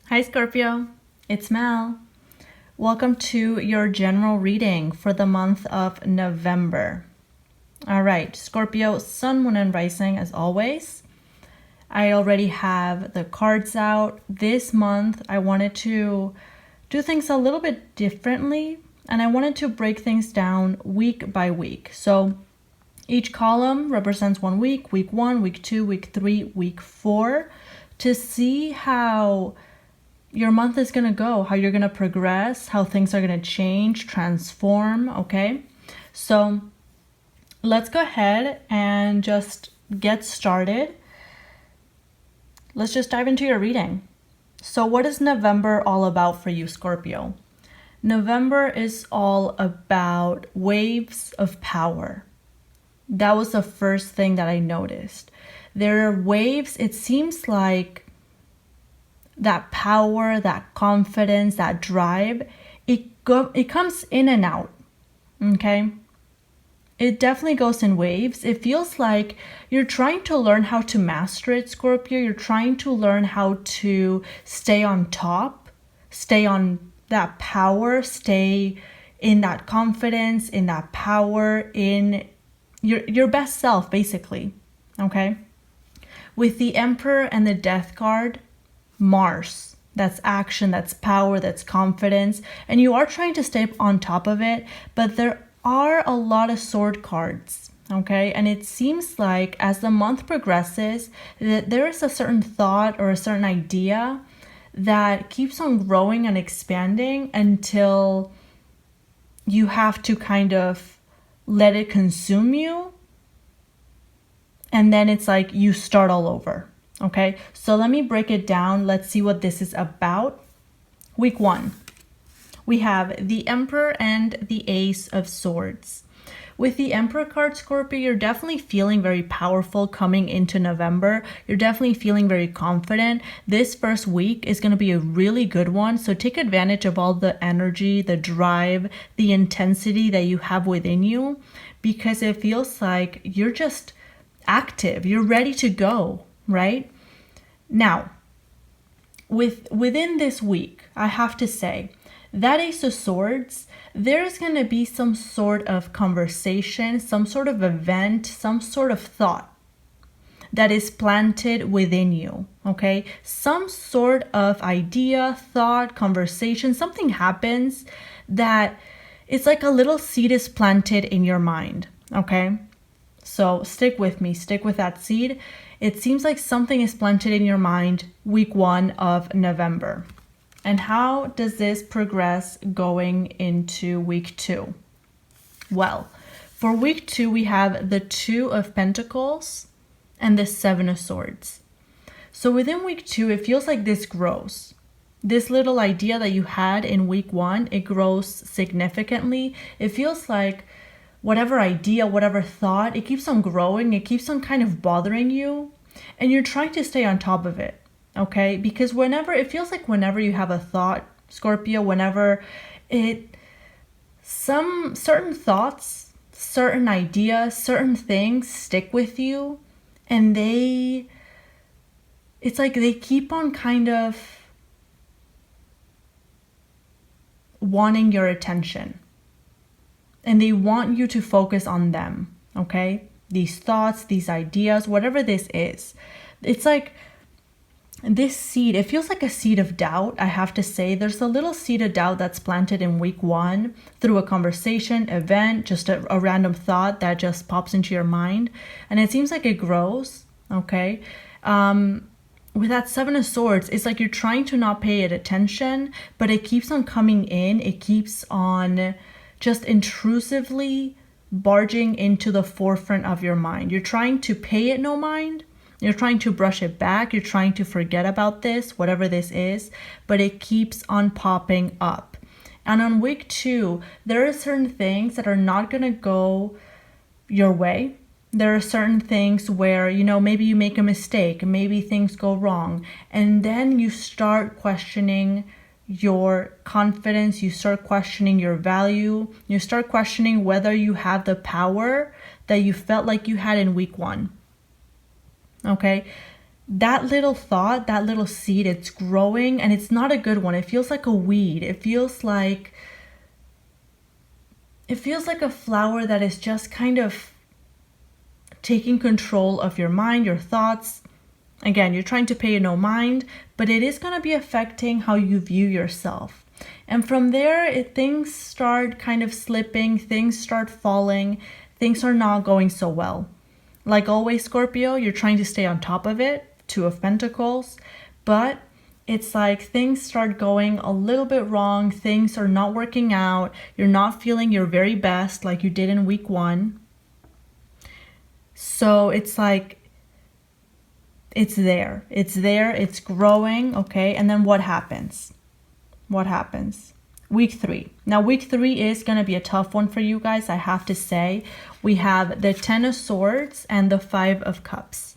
Hi Scorpio, it's Mel. Welcome to your general reading for the month of November. All right, Scorpio, Sun, Moon, and Rising as always. I already have the cards out. This month I wanted to do things a little bit differently and I wanted to break things down week by week. So each column represents 1 week, week 1, week 2, week 3, week 4, to see how your month is going to go, how you're going to progress, how things are going to change, transform, okay? So let's go ahead and just get started. Let's just dive into your reading. So what is November all about for you, Scorpio? November is all about waves of power. That was the first thing that I noticed. There are waves, it seems like that power, that confidence, that drive, it comes in and out, okay? It definitely goes in waves. It feels like you're trying to learn how to master it, Scorpio. You're trying to learn how to stay on top, stay on that power, stay in that confidence, in that power, in your best self, basically, okay? With the Emperor and the Death card, Mars, that's action, that's power, that's confidence, and you are trying to stay on top of it, but there are a lot of sword cards, okay? And it seems like as the month progresses that there is a certain thought or a certain idea that keeps on growing and expanding until you have to kind of let it consume you, and then it's like you start all over. Okay, so let me break it down. Let's see what this is about. Week 1, we have the Emperor and the Ace of Swords. With the Emperor card, Scorpio, you're definitely feeling very powerful coming into November. You're definitely feeling very confident. This first week is going to be a really good one. So take advantage of all the energy, the drive, the intensity that you have within you, because it feels like you're just active. You're ready to go. Right? Now, within this week, I have to say, that Ace of Swords, there's going to be some sort of conversation, some sort of event, some sort of thought that is planted within you, okay? Some sort of idea, thought, conversation, something happens that it's like a little seed is planted in your mind, okay? So stick with me, stick with that seed. It seems like something is planted in your mind week 1 of November. And how does this progress going into week 2? Well, for week 2, we have the 2 of Pentacles and the 7 of Swords. So within week 2, it feels like this grows. This little idea that you had in week 1, it grows significantly. It feels like whatever idea, whatever thought, it keeps on growing, it keeps on kind of bothering you, and you're trying to stay on top of it, okay? Because it feels like whenever you have a thought, Scorpio, some certain thoughts, certain ideas, certain things stick with you, and it's like they keep on kind of wanting your attention. And they want you to focus on them, okay? These thoughts, these ideas, whatever this is. It's like this seed, it feels like a seed of doubt, I have to say. There's a little seed of doubt that's planted in week 1 through a conversation, event, just a random thought that just pops into your mind. And it seems like it grows, okay? With that 7 of Swords, it's like you're trying to not pay it attention, but it keeps on coming in. It keeps on just intrusively barging into the forefront of your mind. You're trying to pay it no mind. You're trying to brush it back. You're trying to forget about this, whatever this is, but it keeps on popping up. And on week 2, there are certain things that are not going to go your way. There are certain things where, maybe you make a mistake, maybe things go wrong, and then you start questioning your confidence, you start questioning your value, you start questioning whether you have the power that you felt like you had in week 1. Okay? that little thought, that little seed, it's growing, and it's not a good one. It feels like a weed. It feels like a flower that is just kind of taking control of your mind, your thoughts. Again, you're trying to pay it no mind, but it is going to be affecting how you view yourself. And from there, things start kind of slipping, things start falling, things are not going so well. Like always, Scorpio, you're trying to stay on top of it, Two of Pentacles, but it's like things start going a little bit wrong, things are not working out, you're not feeling your very best like you did in week 1. So it's like, it's there, it's growing, okay? And then what happens? Week 3. Now, week 3 is going to be a tough one for you guys, I have to say. We have the 10 of Swords and the 5 of Cups.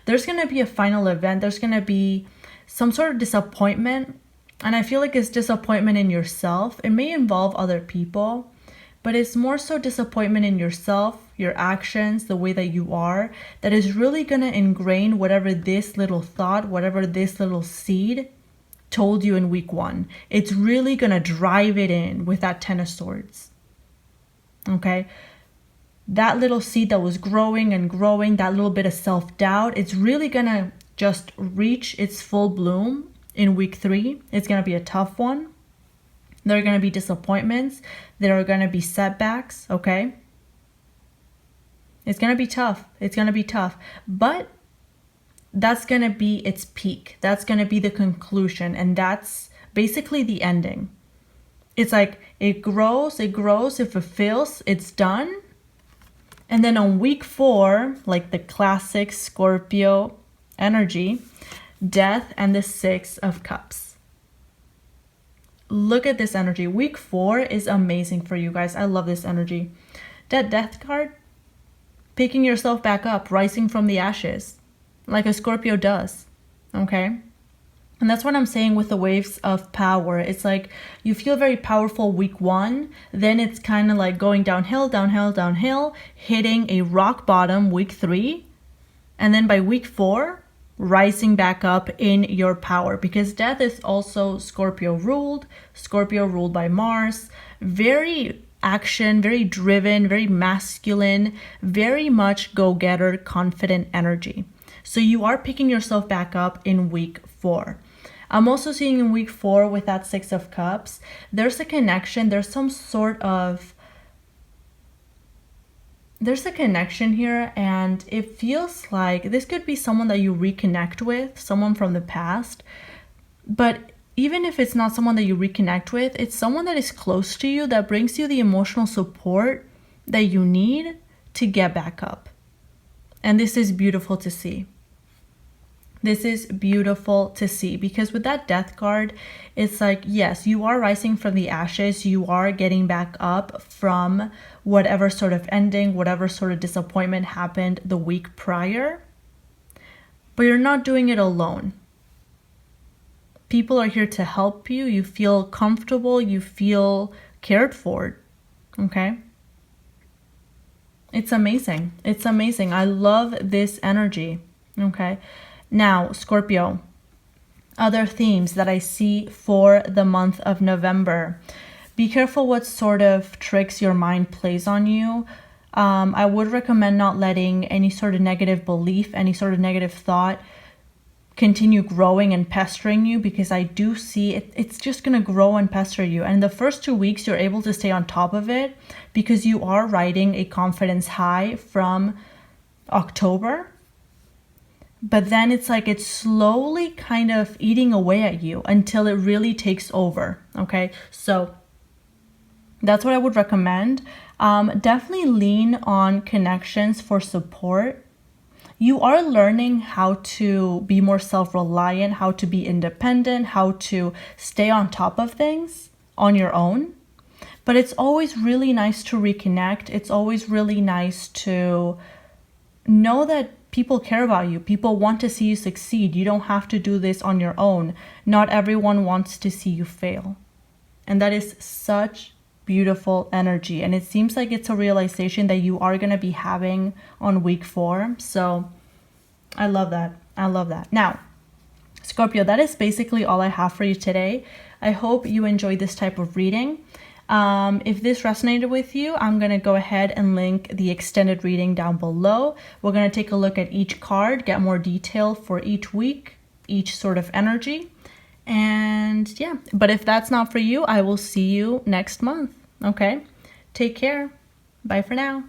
There's going to be a final event. There's going to be some sort of disappointment. And I feel like it's disappointment in yourself. It may involve other people, but it's more so disappointment in yourself, your actions, the way that you are, that is really going to ingrain whatever this little thought, whatever this little seed told you in week 1. It's really going to drive it in with that 10 of Swords. Okay? That little seed that was growing and growing, that little bit of self-doubt, it's really going to just reach its full bloom in week 3. It's going to be a tough one. There are going to be disappointments. There are going to be setbacks, okay? It's going to be tough. It's going to be tough. But that's going to be its peak. That's going to be the conclusion. And that's basically the ending. It's like it grows, it fulfills, it's done. And then on week 4, like the classic Scorpio energy, Death and the 6 of Cups. Look at this energy. Week 4 is amazing for you guys. I love this energy. That Death card, picking yourself back up, rising from the ashes, like a Scorpio does, okay? And that's what I'm saying with the waves of power. It's like you feel very powerful week 1, then it's kind of like going downhill, hitting a rock bottom week 3, and then by week 4, rising back up in your power. Because Death is also Scorpio ruled by Mars, very action, very driven, very masculine, very much go-getter, confident energy. So you are picking yourself back up in week 4. I'm also seeing in week 4 with that 6 of Cups, there's a connection, there's a connection here, and it feels like this could be someone that you reconnect with, someone from the past. But even if it's not someone that you reconnect with, it's someone that is close to you, that brings you the emotional support that you need to get back up. And this is beautiful to see. This is beautiful to see, because with that Death card, it's like, yes, you are rising from the ashes. You are getting back up from whatever sort of ending, whatever sort of disappointment happened the week prior. But you're not doing it alone. People are here to help you. You feel comfortable. You feel cared for. Okay? It's amazing. It's amazing. I love this energy. Okay? Now, Scorpio, other themes that I see for the month of November. Be careful what sort of tricks your mind plays on you. I would recommend not letting any sort of negative belief, any sort of negative thought continue growing and pestering you, because I do see it's just going to grow and pester you. And the first 2 weeks, you're able to stay on top of it because you are riding a confidence high from October. But then it's like it's slowly kind of eating away at you until it really takes over, okay? So that's what I would recommend. Definitely lean on connections for support. You are learning how to be more self-reliant, how to be independent, how to stay on top of things on your own. But it's always really nice to reconnect. It's always really nice to know that people care about you. People want to see you succeed. You don't have to do this on your own. Not everyone wants to see you fail. And that is such beautiful energy. And it seems like it's a realization that you are going to be having on week 4. So I love that. I love that. Now, Scorpio, that is basically all I have for you today. I hope you enjoyed this type of reading. If this resonated with you, I'm going to go ahead and link the extended reading down below. We're going to take a look at each card, get more detail for each week, each sort of energy. And yeah, but if that's not for you, I will see you next month. Okay? Take care. Bye for now.